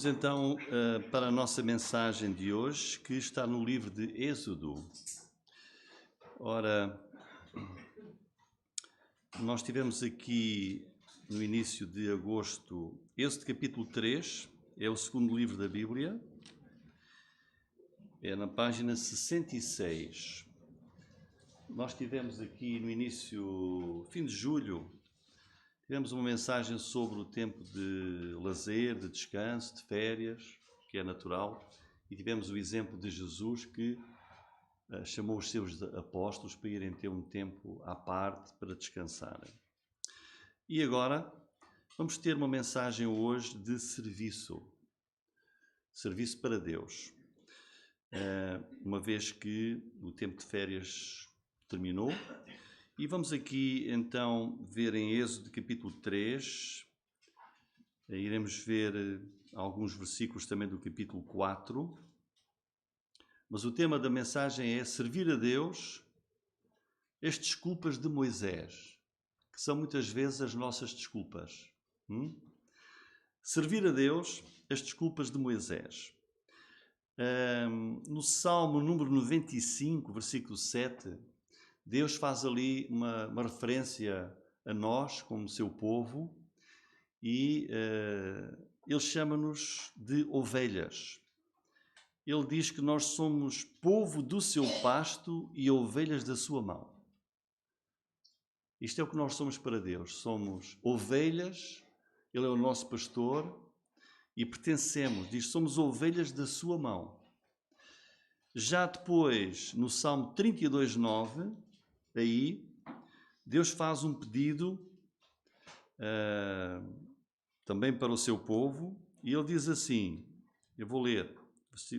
Então, para a nossa mensagem de hoje, que está no livro de Êxodo. Ora, nós tivemos aqui no início de agosto, Êxodo capítulo 3, é o segundo livro da Bíblia, é na página 66. Nós tivemos aqui no início, fim de julho, tivemos uma mensagem sobre o tempo de lazer, de descanso, de férias, que é natural, e tivemos o exemplo de Jesus que chamou os seus apóstolos para irem ter um tempo à parte para descansarem. E agora vamos ter uma mensagem hoje de serviço para Deus. Uma vez que o tempo de férias terminou, e vamos aqui então ver em Êxodo capítulo 3, iremos ver alguns versículos também do capítulo 4, mas o tema da mensagem é servir a Deus, as desculpas de Moisés, que são muitas vezes as nossas desculpas. Servir a Deus, as desculpas de Moisés. No Salmo número 95, versículo 7, Deus faz ali uma referência a nós, como seu povo, e Ele chama-nos de ovelhas. Ele diz que nós somos povo do seu pasto e ovelhas da sua mão. Isto é o que nós somos para Deus. Somos ovelhas, Ele é o nosso pastor e pertencemos, diz, somos ovelhas da sua mão. Já depois, no Salmo 32:9, aí, Deus faz um pedido também para o seu povo, e Ele diz assim, eu vou ler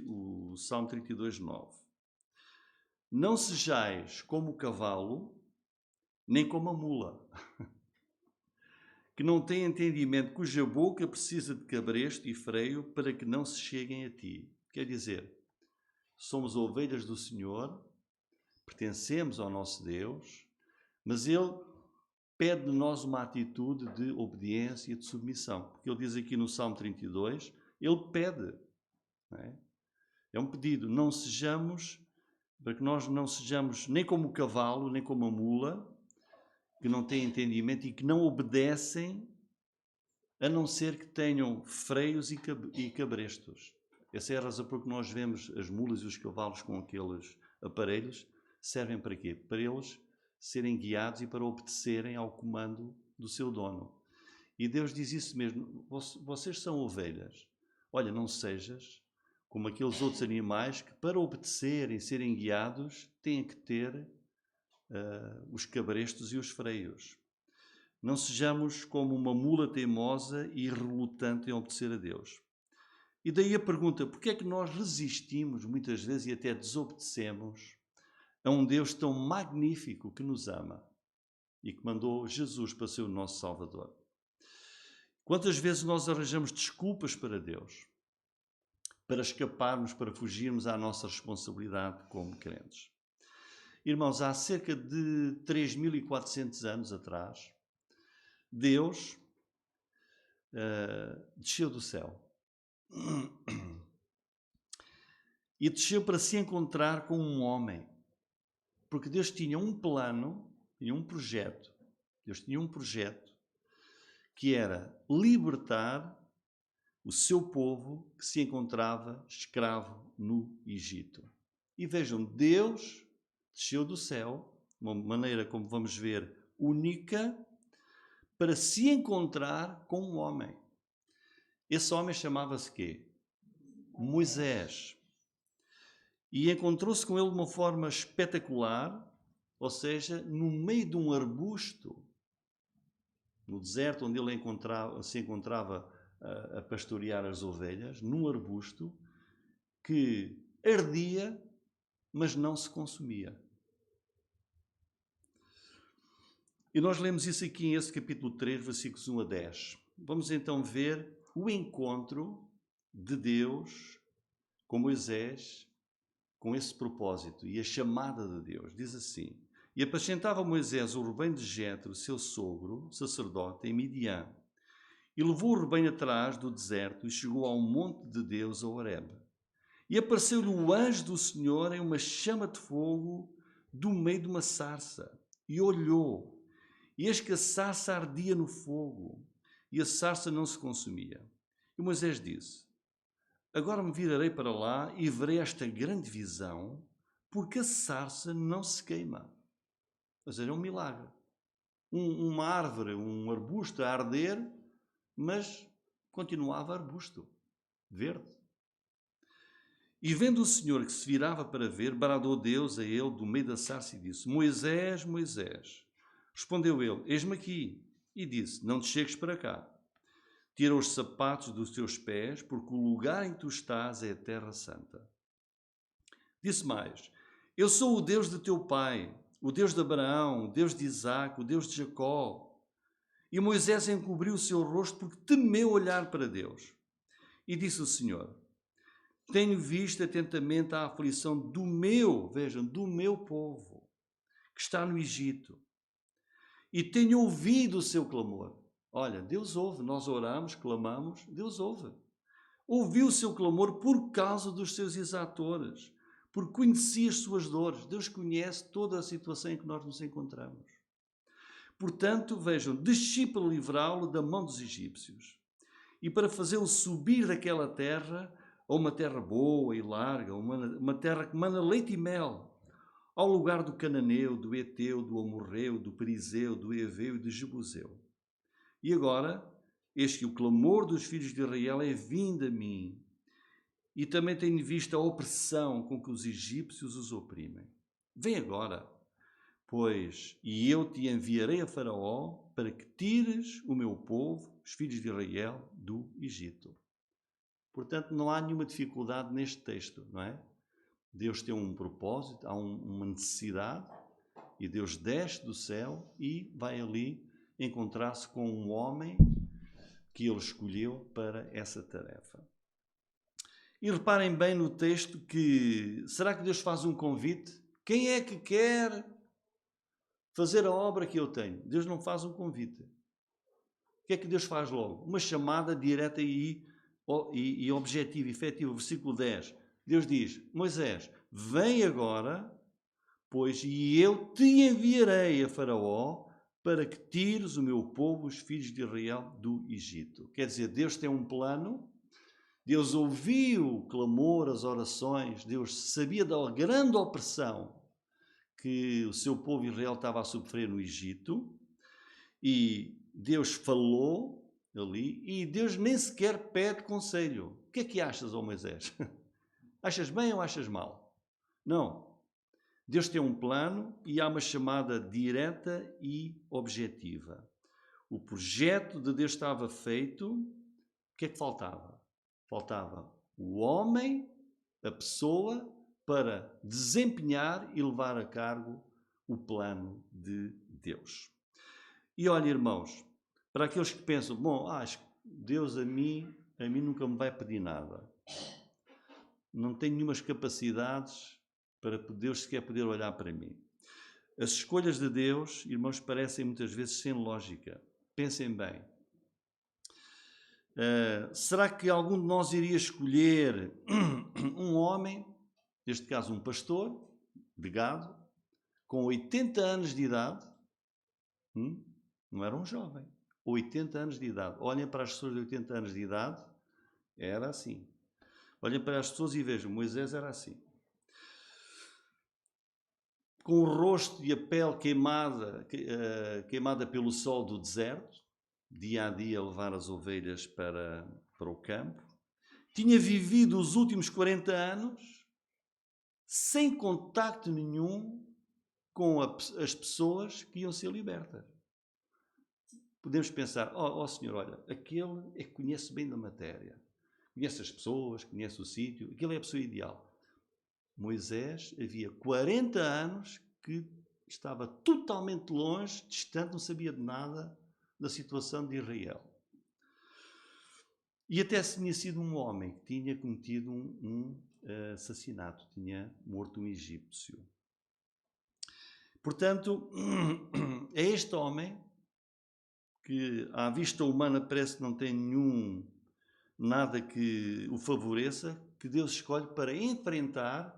o Salmo 32:9. Não sejais como o cavalo, nem como a mula, que não tem entendimento, cuja boca precisa de cabresto e freio para que não se cheguem a ti. Quer dizer, somos ovelhas do Senhor, pertencemos ao nosso Deus, mas Ele pede de nós uma atitude de obediência e de submissão. Porque Ele diz aqui no Salmo 32, Ele pede, não é? É um pedido, não sejamos, para que nós não sejamos nem como o cavalo, nem como a mula, que não têm entendimento e que não obedecem, a não ser que tenham freios e cabrestos. Essa é a razão por que nós vemos as mulas e os cavalos com aqueles aparelhos. Servem para quê? Para eles serem guiados e para obedecerem ao comando do seu dono. E Deus diz isso mesmo, vocês são ovelhas. Olha, não sejas como aqueles outros animais que, para obedecerem, serem guiados, têm que ter os cabrestos e os freios. Não sejamos como uma mula teimosa e relutante em obedecer a Deus. E daí a pergunta, porquê é que nós resistimos muitas vezes e até desobedecemos a um Deus tão magnífico que nos ama e que mandou Jesus para ser o nosso Salvador? Quantas vezes nós arranjamos desculpas para Deus, para escaparmos, para fugirmos à nossa responsabilidade como crentes? Irmãos, há cerca de 3.400 anos atrás, Deus desceu do céu e desceu para se encontrar com um homem, porque Deus tinha um plano e um projeto. Deus tinha um projeto que era libertar o seu povo que se encontrava escravo no Egito. E vejam, Deus desceu do céu, de uma maneira, como vamos ver, única, para se encontrar com um homem. Esse homem chamava-se quê? Moisés. E encontrou-se com ele de uma forma espetacular, ou seja, no meio de um arbusto, no deserto onde ele se encontrava a pastorear as ovelhas, num arbusto que ardia, mas não se consumia. E nós lemos isso aqui em esse capítulo 3, versículos 1 a 10. Vamos então ver o encontro de Deus com Moisés, com esse propósito e a chamada de Deus. Diz assim, e apacentava Moisés o rebanho de Jetro, seu sogro, sacerdote, em Midian. e levou o rebanho atrás do deserto e chegou ao monte de Deus, a Horebe. E apareceu-lhe o anjo do Senhor em uma chama de fogo do meio de uma sarça. E olhou, e eis que a sarça ardia no fogo, e a sarça não se consumia. E Moisés disse: agora me virarei para lá e verei esta grande visão, porque a sarça não se queima. Ou seja, é um milagre. Uma árvore, um arbusto a arder, mas continuava arbusto, verde. E vendo o Senhor que se virava para ver, bradou Deus a ele do meio da sarça e disse: Moisés, Moisés. Respondeu ele: eis-me aqui. E disse: não te chegues para cá. Tira os sapatos dos teus pés, porque o lugar em que tu estás é a terra santa. Disse mais: eu sou o Deus de teu pai, o Deus de Abraão, o Deus de Isaque, o Deus de Jacó. E Moisés encobriu o seu rosto porque temeu olhar para Deus. E disse o Senhor: tenho visto atentamente a aflição do meu, vejam, do meu povo, que está no Egito. E tenho ouvido o seu clamor. Olha, Deus ouve, nós oramos, clamamos, Deus ouve. Ouviu o seu clamor por causa dos seus exatores, porque conhecia as suas dores. Deus conhece toda a situação em que nós nos encontramos. Portanto, vejam, desci para livrá-lo da mão dos egípcios e para fazê-lo subir daquela terra a uma terra boa e larga, uma terra que mana leite e mel, ao lugar do cananeu, do eteu, do amorreu, do perizeu, do heveu e do jebuseu. E agora, eis que o clamor dos filhos de Israel é vindo a mim, e também tenho visto a opressão com que os egípcios os oprimem. Vem agora, pois, e eu te enviarei a Faraó para que tires o meu povo, os filhos de Israel, do Egito. Portanto, não há nenhuma dificuldade neste texto, não é? Deus tem um propósito, há uma necessidade, e Deus desce do céu e vai ali encontrar-se com um homem que ele escolheu para essa tarefa. E reparem bem no texto que, será que Deus faz um convite? Quem é que quer fazer a obra que eu tenho? Deus não faz um convite. O que é que Deus faz logo? Uma chamada direta e objetiva, efetiva. Versículo 10. Deus diz: Moisés, vem agora, pois, e eu te enviarei a Faraó para que tires o meu povo, os filhos de Israel, do Egito. Quer dizer, Deus tem um plano. Deus ouviu o clamor, as orações. Deus sabia da grande opressão que o seu povo Israel estava a sofrer no Egito. E Deus falou ali e Deus nem sequer pede conselho. O que é que achas, ó Moisés? Achas bem ou achas mal? Não. Deus tem um plano e há uma chamada direta e objetiva. O projeto de Deus estava feito. O que é que faltava? Faltava o homem, a pessoa, para desempenhar e levar a cargo o plano de Deus. E olha, irmãos, para aqueles que pensam, bom, acho que Deus a mim nunca me vai pedir nada. Não tenho nenhumas capacidades para Deus sequer poder olhar para mim. As escolhas de Deus, irmãos, parecem muitas vezes sem lógica. Pensem bem. Será que algum de nós iria escolher um homem, neste caso um pastor de gado, com 80 anos de idade? Não era um jovem. 80 anos de idade. Olhem para as pessoas de 80 anos de idade, era assim. Olhem para as pessoas e vejam, Moisés era assim. Com o rosto e a pele queimada pelo sol do deserto, dia a dia a levar as ovelhas para o campo. Tinha vivido os últimos 40 anos sem contacto nenhum com as pessoas que iam ser libertas. Podemos pensar, ó Senhor, olha, aquele é que conhece bem da matéria. Conhece as pessoas, conhece o sítio, aquele é a pessoa ideal. Moisés havia 40 anos que estava totalmente longe, distante, não sabia de nada da situação de Israel. E até tinha sido um homem que tinha cometido um assassinato, tinha morto um egípcio. Portanto, é este homem que à vista humana parece que não tem nada que o favoreça, que Deus escolhe para enfrentar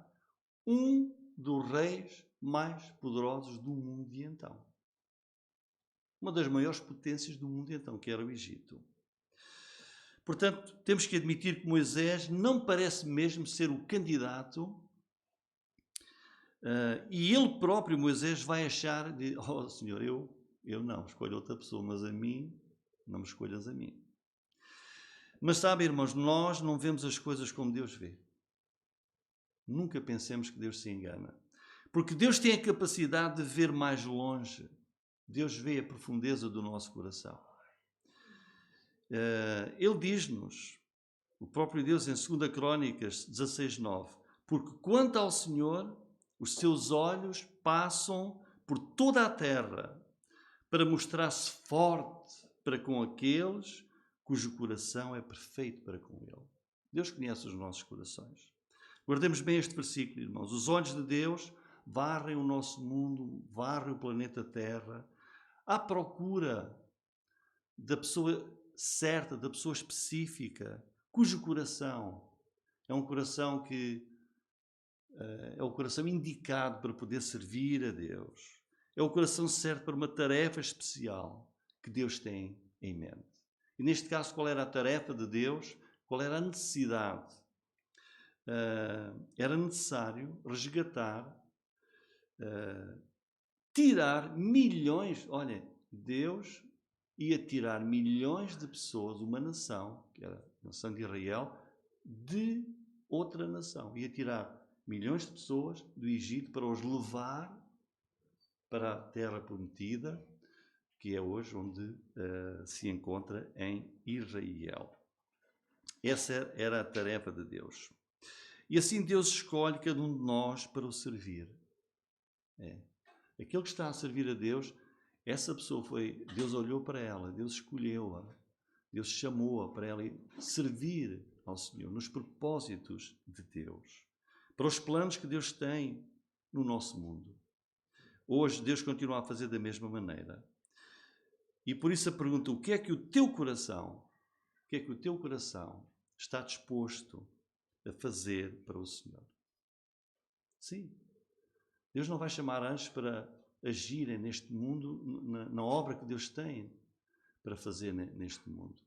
um dos reis mais poderosos do mundo de então. Uma das maiores potências do mundo de então, que era o Egito. Portanto, temos que admitir que Moisés não parece mesmo ser o candidato, e ele próprio, Moisés, vai achar, oh Senhor, eu não, escolho outra pessoa, mas a mim, não me escolhas a mim. Mas sabe, irmãos, nós não vemos as coisas como Deus vê. Nunca pensemos que Deus se engana. Porque Deus tem a capacidade de ver mais longe. Deus vê a profundeza do nosso coração. Ele diz-nos, o próprio Deus em 2 Crônicas 16:9, porque quanto ao Senhor, os seus olhos passam por toda a terra para mostrar-se forte para com aqueles cujo coração é perfeito para com Ele. Deus conhece os nossos corações. Guardemos bem este versículo, irmãos. Os olhos de Deus varrem o nosso mundo, varrem o planeta Terra, à procura da pessoa certa, da pessoa específica, cujo coração é um coração que é o coração indicado para poder servir a Deus. É o coração certo para uma tarefa especial que Deus tem em mente. E neste caso, qual era a tarefa de Deus? Qual era a necessidade? Era necessário resgatar, tirar milhões. Olha, Deus ia tirar milhões de pessoas, uma nação, que era a nação de Israel, de outra nação. Ia tirar milhões de pessoas do Egito para os levar para a terra prometida, que é hoje onde se encontra em Israel. Essa era a tarefa de Deus. E assim Deus escolhe cada um de nós para o servir. Aquele que está a servir a Deus, essa pessoa foi, Deus olhou para ela, Deus escolheu-a, Deus chamou-a para ela servir ao Senhor, nos propósitos de Deus, para os planos que Deus tem no nosso mundo. Hoje Deus continua a fazer da mesma maneira. E por isso a pergunta, o que é que o teu coração está disposto a fazer para o Senhor? Sim. Deus não vai chamar anjos para agirem neste mundo, na obra que Deus tem para fazer neste mundo.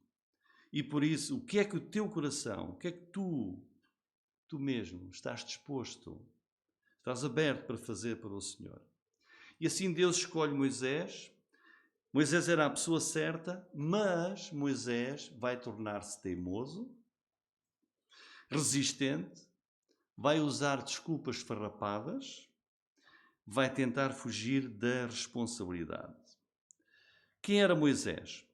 E por isso, o que é que o teu coração, o que é que tu mesmo estás disposto, estás aberto para fazer para o Senhor? E assim Deus escolhe Moisés. Moisés era a pessoa certa, mas Moisés vai tornar-se teimoso, resistente, vai usar desculpas farrapadas, vai tentar fugir da responsabilidade. Quem era Moisés?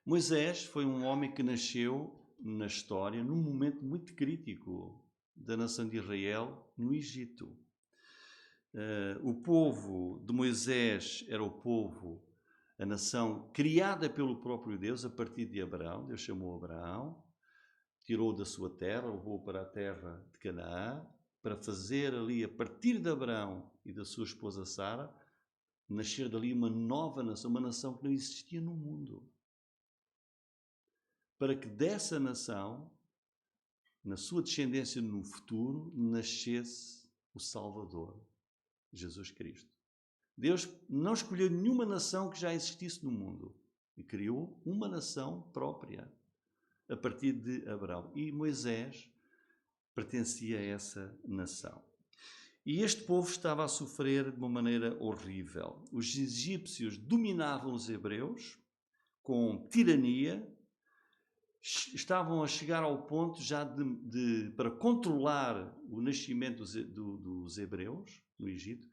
Moisés foi um homem que nasceu na história num momento muito crítico da nação de Israel no Egito. O povo de Moisés era o povo, a nação criada pelo próprio Deus a partir de Abraão. Deus chamou Abraão, tirou da sua terra, levou para a terra de Canaã, para fazer ali, a partir de Abraão e da sua esposa Sara, nascer dali uma nova nação, uma nação que não existia no mundo. Para que dessa nação, na sua descendência no futuro, nascesse o Salvador, Jesus Cristo. Deus não escolheu nenhuma nação que já existisse no mundo e criou uma nação própria a partir de Abraão. E Moisés pertencia a essa nação. E este povo estava a sofrer de uma maneira horrível. Os egípcios dominavam os hebreus com tirania, estavam a chegar ao ponto já para controlar o nascimento dos hebreus no Egito,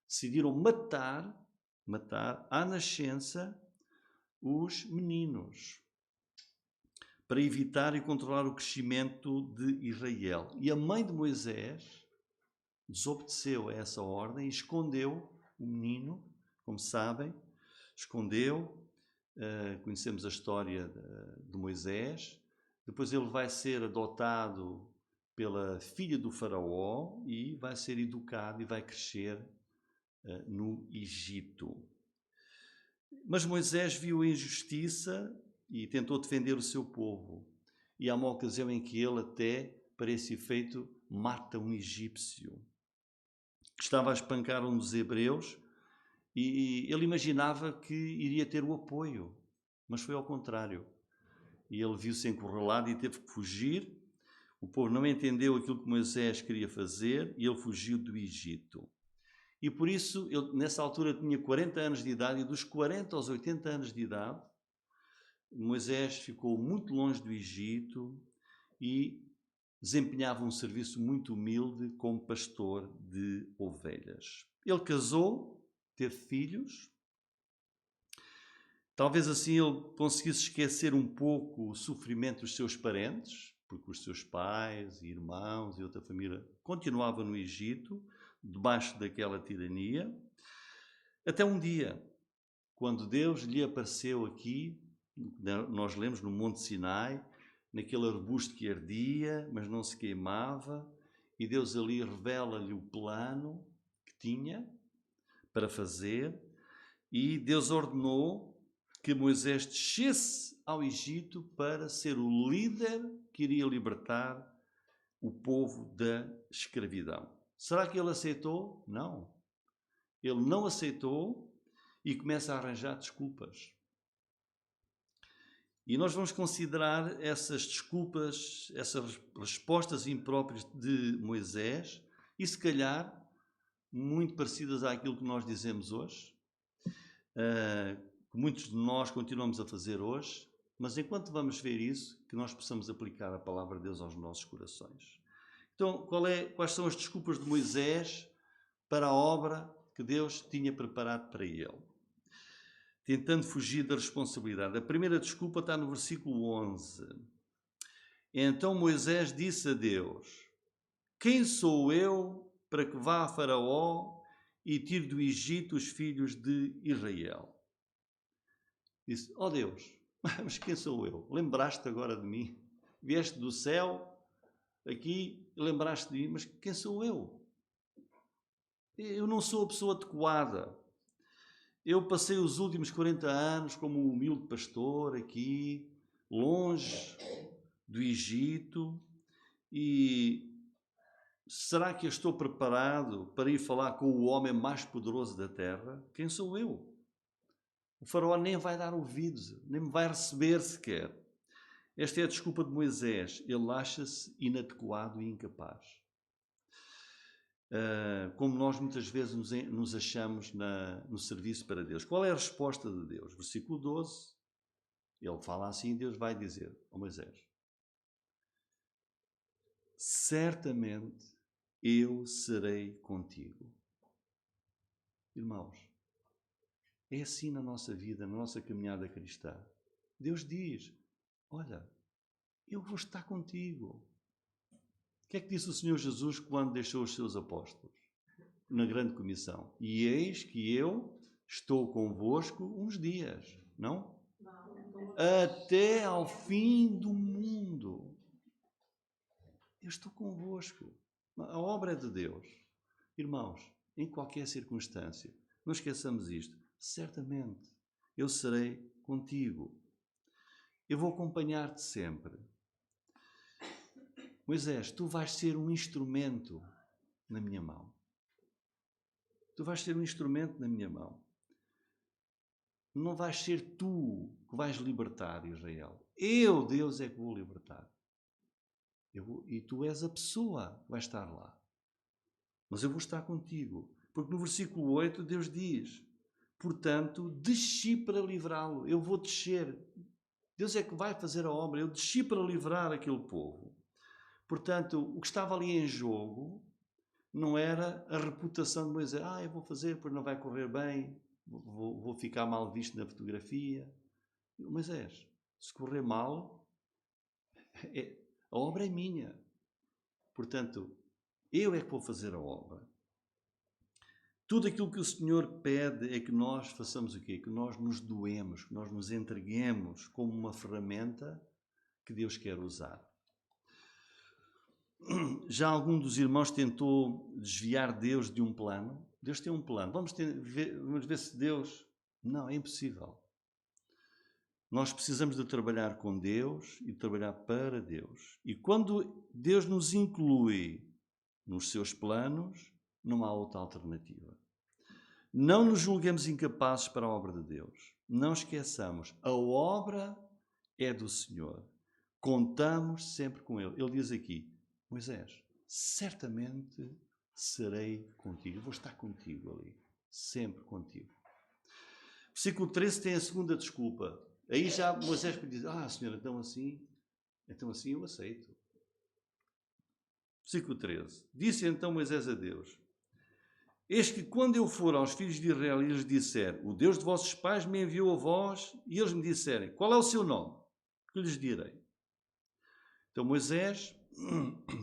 decidiram matar à nascença os meninos para evitar e controlar o crescimento de Israel. E a mãe de Moisés desobedeceu a essa ordem e escondeu o menino, como sabem, escondeu. Conhecemos a história de Moisés. Depois ele vai ser adotado pela filha do faraó e vai ser educado e vai crescer no Egito. Mas Moisés viu a injustiça e tentou defender o seu povo. E há uma ocasião em que ele até, para esse efeito, mata um egípcio que estava a espancar um dos hebreus, e ele imaginava que iria ter o apoio, mas foi ao contrário. E ele viu-se encurralado e teve que fugir. O povo não entendeu aquilo que Moisés queria fazer e ele fugiu do Egito. E por isso, ele, nessa altura, tinha 40 anos de idade, e dos 40 aos 80 anos de idade, Moisés ficou muito longe do Egito e desempenhava um serviço muito humilde como pastor de ovelhas. Ele casou, teve filhos. Talvez assim ele conseguisse esquecer um pouco o sofrimento dos seus parentes, porque os seus pais, irmãos e outra família continuavam no Egito, debaixo daquela tirania, até um dia, quando Deus lhe apareceu aqui, nós lemos no Monte Sinai, naquele arbusto que ardia, mas não se queimava, e Deus ali revela-lhe o plano que tinha para fazer, e Deus ordenou que Moisés descesse ao Egito para ser o líder que iria libertar o povo da escravidão. Será que ele aceitou? Não. Ele não aceitou e começa a arranjar desculpas. E nós vamos considerar essas desculpas, essas respostas impróprias de Moisés e, se calhar, muito parecidas àquilo que nós dizemos hoje, que muitos de nós continuamos a fazer hoje, mas enquanto vamos ver isso, que nós possamos aplicar a palavra de Deus aos nossos corações. Então, quais são as desculpas de Moisés para a obra que Deus tinha preparado para ele? Tentando fugir da responsabilidade. A primeira desculpa está no versículo 11. Então Moisés disse a Deus: quem sou eu para que vá a Faraó e tire do Egito os filhos de Israel? Disse: ó Deus, mas quem sou eu? Lembraste agora de mim? Vieste do céu aqui e lembraste de mim, mas quem sou eu? Eu não sou a pessoa adequada. Eu passei os últimos 40 anos como um humilde pastor aqui, longe do Egito, e será que eu estou preparado para ir falar com o homem mais poderoso da terra? Quem sou eu? O faraó nem vai dar ouvidos, nem me vai receber sequer. Esta é a desculpa de Moisés. Ele acha-se inadequado e incapaz. Como nós muitas vezes nos achamos no serviço para Deus. Qual é a resposta de Deus? Versículo 12, ele fala assim, e Deus vai dizer ao Moisés: certamente eu serei contigo. Irmãos, é assim na nossa vida, na nossa caminhada cristã. Deus diz: olha, eu vou estar contigo. O que é que disse o Senhor Jesus quando deixou os seus apóstolos? Na grande comissão: e eis que eu estou convosco uns dias, não? Até ao fim do mundo. Eu estou convosco. A obra é de Deus. Irmãos, em qualquer circunstância, não esqueçamos isto. Certamente eu serei contigo. Eu vou acompanhar-te sempre. Moisés, tu vais ser um instrumento na minha mão. Tu vais ser um instrumento na minha mão. Não vais ser tu que vais libertar Israel. Eu, Deus, é que vou libertar. E tu és a pessoa que vai estar lá. Mas eu vou estar contigo. Porque no versículo 8 Deus diz: portanto, desci para livrá-lo. Eu vou descer. Deus é que vai fazer a obra. Eu desci para livrar aquele povo. Portanto, o que estava ali em jogo não era a reputação de Moisés. Eu vou fazer, pois não vai correr bem, vou ficar mal visto na fotografia. Moisés, se correr mal, a obra é minha. Portanto, eu é que vou fazer a obra. Tudo aquilo que o Senhor pede é que nós façamos o quê? Que nós nos doemos, que nós nos entreguemos como uma ferramenta que Deus quer usar. Já algum dos irmãos tentou desviar Deus de um plano? Deus tem um plano. Vamos ver se Deus Não, é impossível. Nós precisamos de trabalhar com Deus e de trabalhar para Deus. E quando Deus nos inclui nos seus planos, não há outra alternativa. Não nos julguemos incapazes para a obra de Deus. Não esqueçamos, a obra é do Senhor. Contamos sempre com Ele. Ele diz aqui, Moisés, certamente serei contigo. Eu vou estar contigo ali. Sempre contigo. Versículo 13 tem a segunda desculpa. Aí já Moisés diz, Senhor, então assim eu aceito. Versículo 13. Disse então Moisés a Deus, eis que quando eu for aos filhos de Israel e lhes disser, o Deus de vossos pais me enviou a vós, e eles me disserem, qual é o seu nome? Que lhes direi? Então Moisés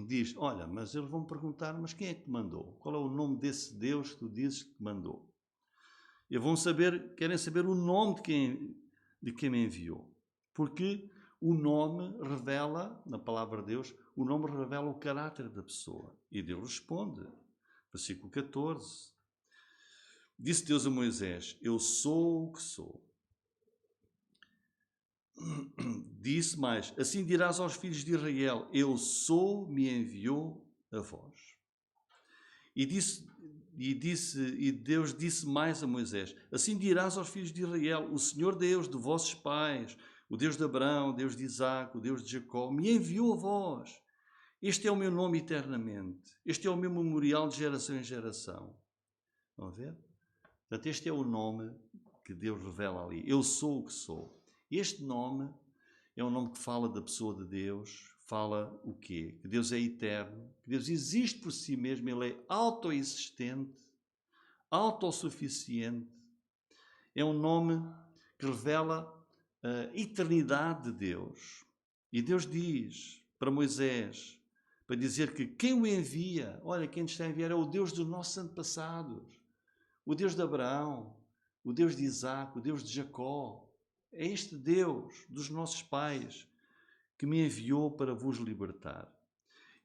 diz, olha, mas eles vão me perguntar, mas quem é que te mandou? Qual é o nome desse Deus que tu dizes que te mandou? E querem saber o nome de quem me enviou. Porque o nome revela, na palavra de Deus, o nome revela o caráter da pessoa. E Deus responde. Versículo 14. Disse Deus a Moisés, eu sou o que sou. Disse mais, assim dirás aos filhos de Israel, eu sou, me enviou a vós. E Deus disse mais a Moisés, assim dirás aos filhos de Israel, o Senhor Deus de vossos pais, o Deus de Abraão, o Deus de Isaque, o Deus de Jacó, me enviou a vós. Este é o meu nome eternamente. Este é o meu memorial de geração em geração. Estão a ver? Portanto, este é o nome que Deus revela ali. Eu sou o que sou. Este nome é um nome que fala da pessoa de Deus, fala o quê? Que Deus é eterno, que Deus existe por si mesmo, Ele é autoexistente, autossuficiente. É um nome que revela a eternidade de Deus. E Deus diz para Moisés, para dizer que quem o envia, olha, quem está a enviar é o Deus dos nossos antepassados, o Deus de Abraão, o Deus de Isaque, o Deus de Jacó. É este Deus dos nossos pais que me enviou para vos libertar.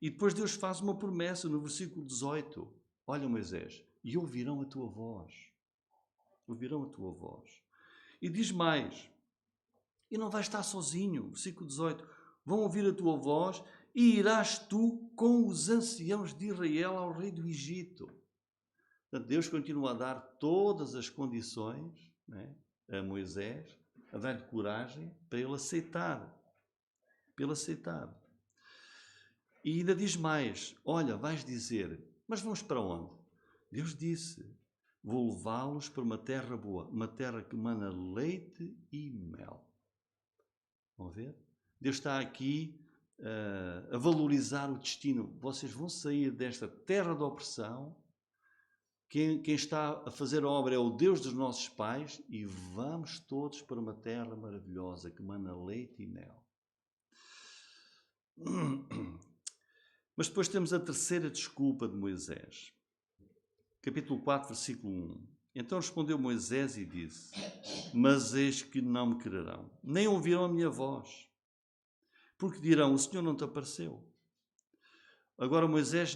E depois Deus faz uma promessa no versículo 18. Olha, Moisés, e ouvirão a tua voz. Ouvirão a tua voz. E diz mais, e não vais estar sozinho. Versículo 18. Vão ouvir a tua voz e irás tu com os anciãos de Israel ao rei do Egito. Portanto, Deus continua a dar todas as condições, né, a Moisés, a dar-lhe coragem para ele aceitar. Para ele aceitar. E ainda diz mais, olha, vais dizer, mas vamos para onde? Deus disse, vou levá-los para uma terra boa, uma terra que mana leite e mel. Vão ver? Deus está aqui a valorizar o destino. Vocês vão sair desta terra de opressão. Quem está a fazer a obra é o Deus dos nossos pais e vamos todos para uma terra maravilhosa que mana leite e mel. Mas depois temos a terceira desculpa de Moisés. Capítulo 4, versículo 1. Então respondeu Moisés e disse, mas eis que não me quererão, nem ouvirão a minha voz, porque dirão, o Senhor não te apareceu. Agora Moisés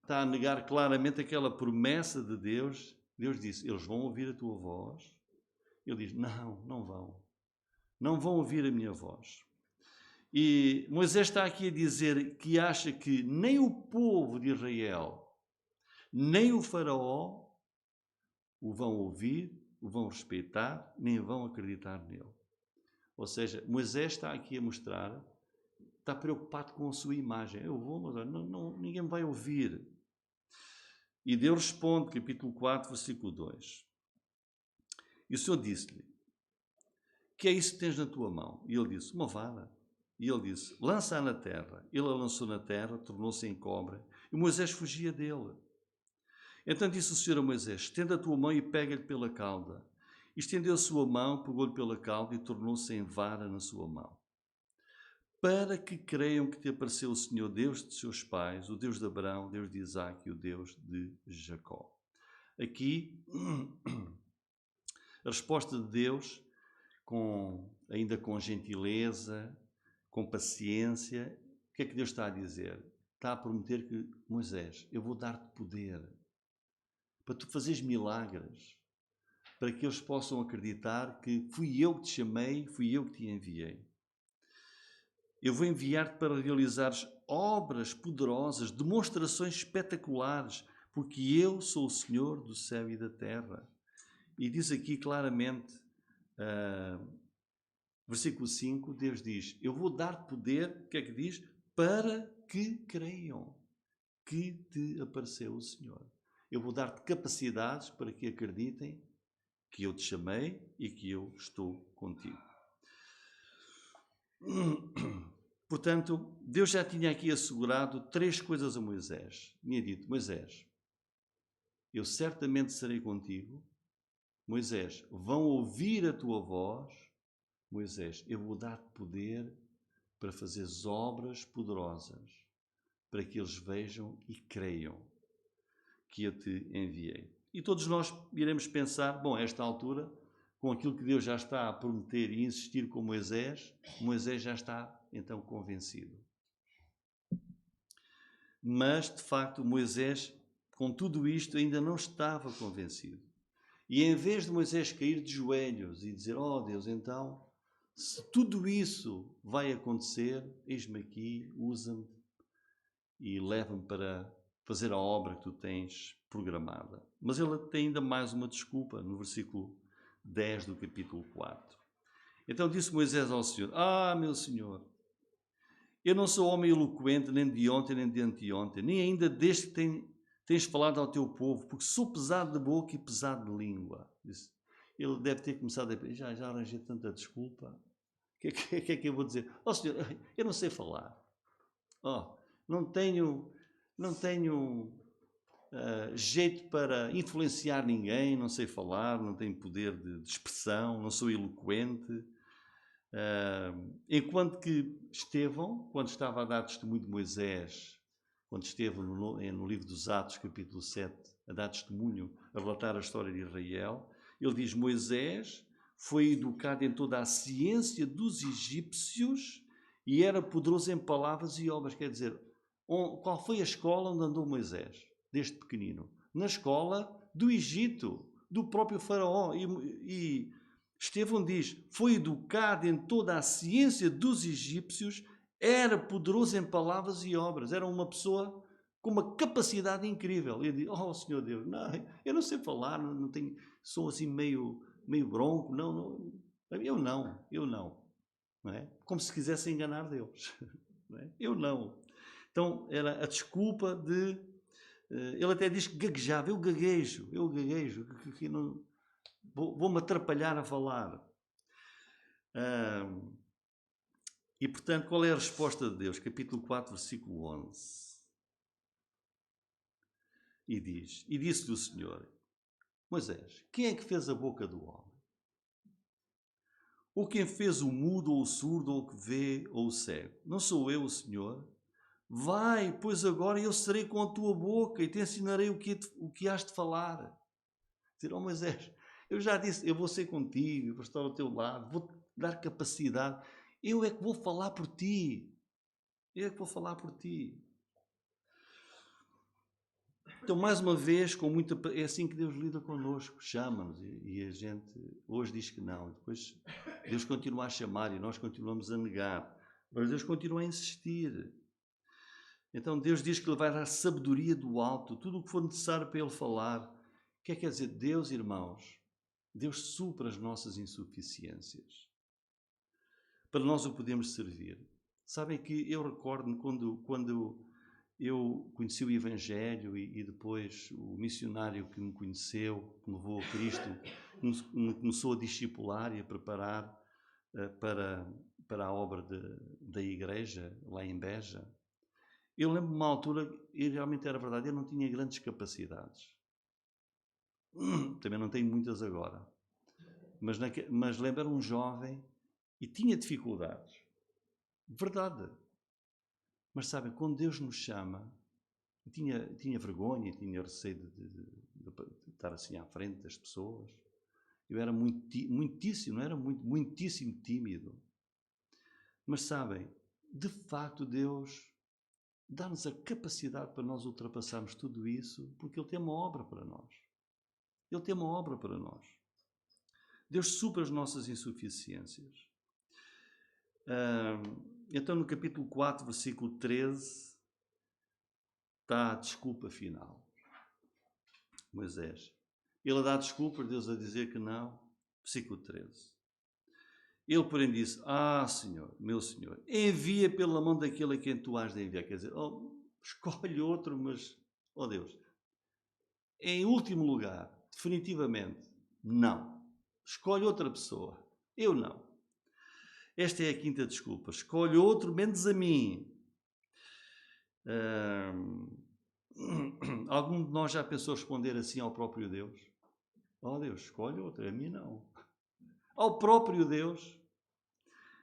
está a negar claramente aquela promessa de Deus. Deus disse, eles vão ouvir a tua voz. Ele diz, não vão. Não vão ouvir a minha voz. E Moisés está aqui a dizer que acha que nem o povo de Israel, nem o faraó o vão ouvir, o vão respeitar, nem vão acreditar nele. Ou seja, Moisés está aqui a mostrar, está preocupado com a sua imagem. Eu vou, mas ninguém me vai ouvir. E Deus responde, capítulo 4, versículo 2. E o Senhor disse-lhe, que é isso que tens na tua mão? E ele disse, uma vara. E ele disse, lança-a na terra. Ele a lançou na terra, tornou-se em cobra, e Moisés fugia dele. Então disse o Senhor a Moisés, estenda a tua mão e pega-lhe pela cauda. E estendeu a sua mão, pegou-lhe pela cauda e tornou-se em vara na sua mão. Para que creiam que te apareceu o Senhor, Deus de seus pais, o Deus de Abraão, o Deus de Isaque e o Deus de Jacó. Aqui, a resposta de Deus, ainda com gentileza, com paciência, o que é que Deus está a dizer? Está a prometer que, Moisés, eu vou dar-te poder para tu fazeres milagres, para que eles possam acreditar que fui eu que te chamei, fui eu que te enviei. Eu vou enviar-te para realizares obras poderosas, demonstrações espetaculares, porque eu sou o Senhor do céu e da terra. E diz aqui claramente, versículo 5, Deus diz, eu vou dar poder, o que é que diz? Para que creiam que te apareceu o Senhor. Eu vou dar-te capacidades para que acreditem que eu te chamei e que eu estou contigo. Portanto, Deus já tinha aqui assegurado 3 coisas a Moisés. Tinha dito, Moisés, eu certamente serei contigo. Moisés, vão ouvir a tua voz. Moisés, eu vou dar-te poder para fazeres obras poderosas, para que eles vejam e creiam que eu te enviei. E todos nós iremos pensar, bom, a esta altura, com aquilo que Deus já está a prometer e insistir com Moisés, Moisés já está então convencido. Mas, de facto, Moisés, com tudo isto, ainda não estava convencido. E em vez de Moisés cair de joelhos e dizer, oh Deus, então, se tudo isso vai acontecer, eis-me aqui, usa-me e leva-me para fazer a obra que tu tens programada. Mas ele tem ainda mais uma desculpa no versículo 10 do capítulo 4. Então disse Moisés ao Senhor, meu Senhor, eu não sou homem eloquente, nem de ontem, nem de anteontem, nem ainda desde que tens falado ao teu povo, porque sou pesado de boca e pesado de língua. Ele deve ter começado a pensar, já arranjei tanta desculpa, o que é que eu vou dizer? Senhor, eu não sei falar. Não tenho jeito para influenciar ninguém, não sei falar, não tenho poder de expressão, não sou eloquente. Enquanto que Estevão, quando estava a dar testemunho de Moisés, quando esteve no livro dos Atos, capítulo 7, a dar testemunho, a relatar a história de Israel, ele diz, Moisés foi educado em toda a ciência dos egípcios e era poderoso em palavras e obras. Quer dizer, qual foi a escola onde andou Moisés, desde pequenino? Na escola do Egito, do próprio faraó. E Estevão diz, foi educado em toda a ciência dos egípcios, era poderoso em palavras e obras. Era uma pessoa com uma capacidade incrível. Ele diz, Senhor Deus, não, eu não sei falar, não tenho, sou assim meio bronco, eu não. Não é? Como se quisesse enganar Deus. Não é? Eu não. Então, era a desculpa de... ele até diz que gaguejava. Eu gaguejo, que não, vou-me atrapalhar a falar. E, portanto, qual é a resposta de Deus? Capítulo 4, versículo 11. E diz, e disse-lhe o Senhor, Moisés, quem é que fez a boca do homem? Ou quem fez o mudo, ou o surdo, ou o que vê, ou o cego? Não sou eu o Senhor? Vai, pois agora eu serei com a tua boca e te ensinarei o que has de falar. Dizer, Moisés, eu já disse, eu vou ser contigo, eu vou estar ao teu lado, vou-te dar capacidade. Eu é que vou falar por ti. Então, mais uma vez, é assim que Deus lida connosco, chama-nos e a gente hoje diz que não. Depois Deus continua a chamar e nós continuamos a negar. Mas Deus continua a insistir. Então Deus diz que Ele vai dar sabedoria do alto, tudo o que for necessário para Ele falar. O que é que quer dizer? Deus, irmãos, Deus supra as nossas insuficiências. Para nós o podemos servir. Sabem que eu recordo-me quando eu conheci o Evangelho e depois o missionário que me conheceu, que me levou a Cristo, me começou a discipular e a preparar para a obra da igreja, lá em Beja. Eu lembro-me de uma altura, e realmente era verdade, eu não tinha grandes capacidades. Também não tenho muitas agora. Mas lembro, era um jovem e tinha dificuldades. Verdade. Mas sabem, quando Deus nos chama, tinha vergonha, tinha receio de estar assim à frente das pessoas. Eu era muitíssimo tímido. Mas sabem, de facto Deus dá-nos a capacidade para nós ultrapassarmos tudo isso, porque Ele tem uma obra para nós. Deus supra as nossas insuficiências. Então, no capítulo 4, versículo 13, está a desculpa final. Moisés. Ele dá desculpa, Deus a dizer que não. Versículo 13. Ele, porém, disse: Senhor, meu Senhor, envia pela mão daquele a quem tu has de enviar. Quer dizer, escolhe outro, mas, Deus, em último lugar, definitivamente, não. Escolhe outra pessoa. Eu não. Esta é a quinta desculpa. Escolhe outro, menos a mim. Algum de nós já pensou responder assim ao próprio Deus? Deus, escolhe outro, a mim não. Ao próprio Deus.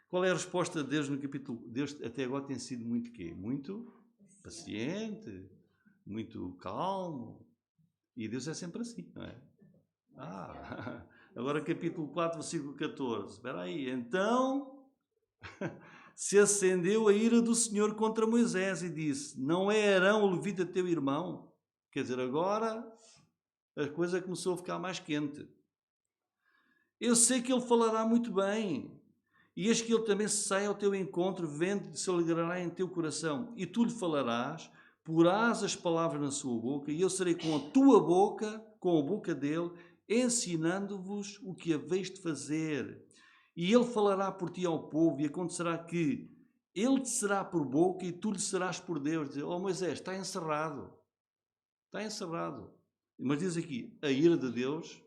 Qual é a resposta de Deus no capítulo? Deus até agora tem sido muito quê? Muito paciente, muito calmo. E Deus é sempre assim, não é? Agora capítulo 4, versículo 14. Espera aí. Então se acendeu a ira do Senhor contra Moisés e disse: Não é Arão o levita teu irmão? Quer dizer, agora a coisa começou a ficar mais quente. Eu sei que ele falará muito bem. E eis que ele também sai ao teu encontro, vendo se alegrará em teu coração. E tu lhe falarás, porás as palavras na sua boca, e eu serei com a tua boca, com a boca dele, ensinando-vos o que haveis de fazer. E ele falará por ti ao povo, e acontecerá que ele te será por boca e tu lhe serás por Deus. Diz, Moisés, está encerrado. Está encerrado. Mas diz aqui, a ira de Deus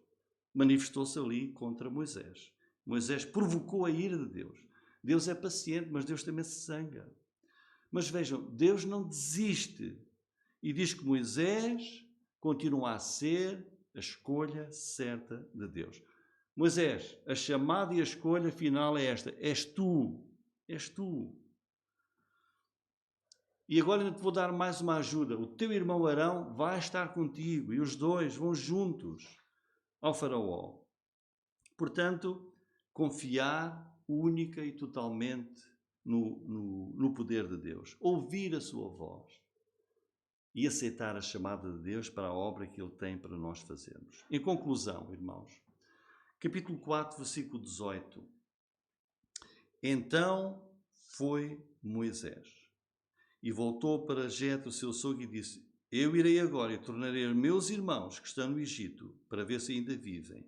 manifestou-se ali contra Moisés. Moisés provocou a ira de Deus. Deus é paciente, mas Deus também se zanga. Mas vejam, Deus não desiste e diz que Moisés continua a ser a escolha certa de Deus. Moisés, a chamada e a escolha final é esta: és tu, és tu. E agora ainda te vou dar mais uma ajuda. O teu irmão Arão vai estar contigo e os dois vão juntos ao faraó. Portanto, confiar única e totalmente no poder de Deus. Ouvir a sua voz e aceitar a chamada de Deus para a obra que Ele tem para nós fazermos. Em conclusão, irmãos, capítulo 4, versículo 18. Então foi Moisés e voltou para Jetro, seu sogro, e disse: Eu irei agora e tornarei os meus irmãos que estão no Egito, para ver se ainda vivem.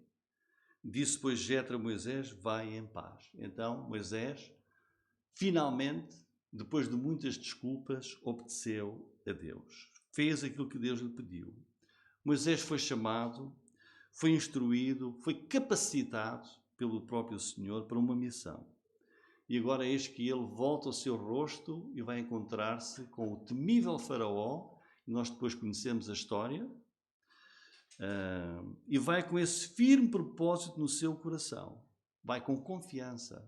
Disse, pois, Jetro a Moisés: vai em paz. Então Moisés, finalmente, depois de muitas desculpas, obedeceu a Deus. Fez aquilo que Deus lhe pediu. Moisés foi chamado, foi instruído, foi capacitado pelo próprio Senhor para uma missão. E agora eis que ele volta ao seu rosto e vai encontrar-se com o temível faraó, e nós depois conhecemos a história, e vai com esse firme propósito no seu coração. Vai com confiança.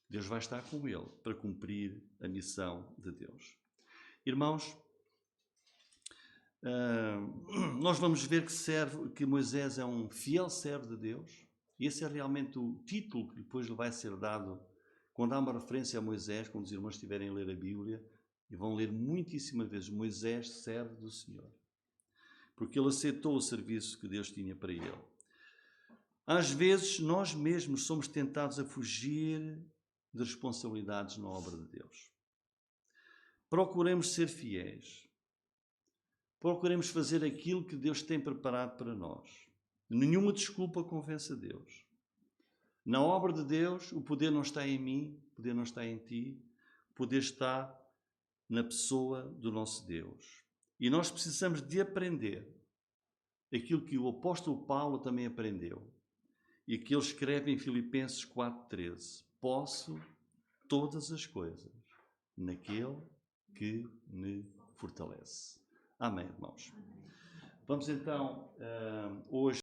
Deus vai estar com ele para cumprir a missão de Deus. Irmãos, nós vamos ver que Moisés é um fiel servo de Deus. E esse é realmente o título que depois lhe vai ser dado quando há uma referência a Moisés, quando os irmãos estiverem a ler a Bíblia, e vão ler muitíssimas vezes: Moisés, servo do Senhor. Porque ele aceitou o serviço que Deus tinha para ele. Às vezes, nós mesmos somos tentados a fugir de responsabilidades na obra de Deus. Procuremos ser fiéis. Procuremos fazer aquilo que Deus tem preparado para nós. Nenhuma desculpa convence a Deus. Na obra de Deus, o poder não está em mim, o poder não está em ti, o poder está na pessoa do nosso Deus. E nós precisamos de aprender aquilo que o apóstolo Paulo também aprendeu e que ele escreve em Filipenses 4,13. Posso todas as coisas naquele que me fortalece. Amém, irmãos. Vamos então hoje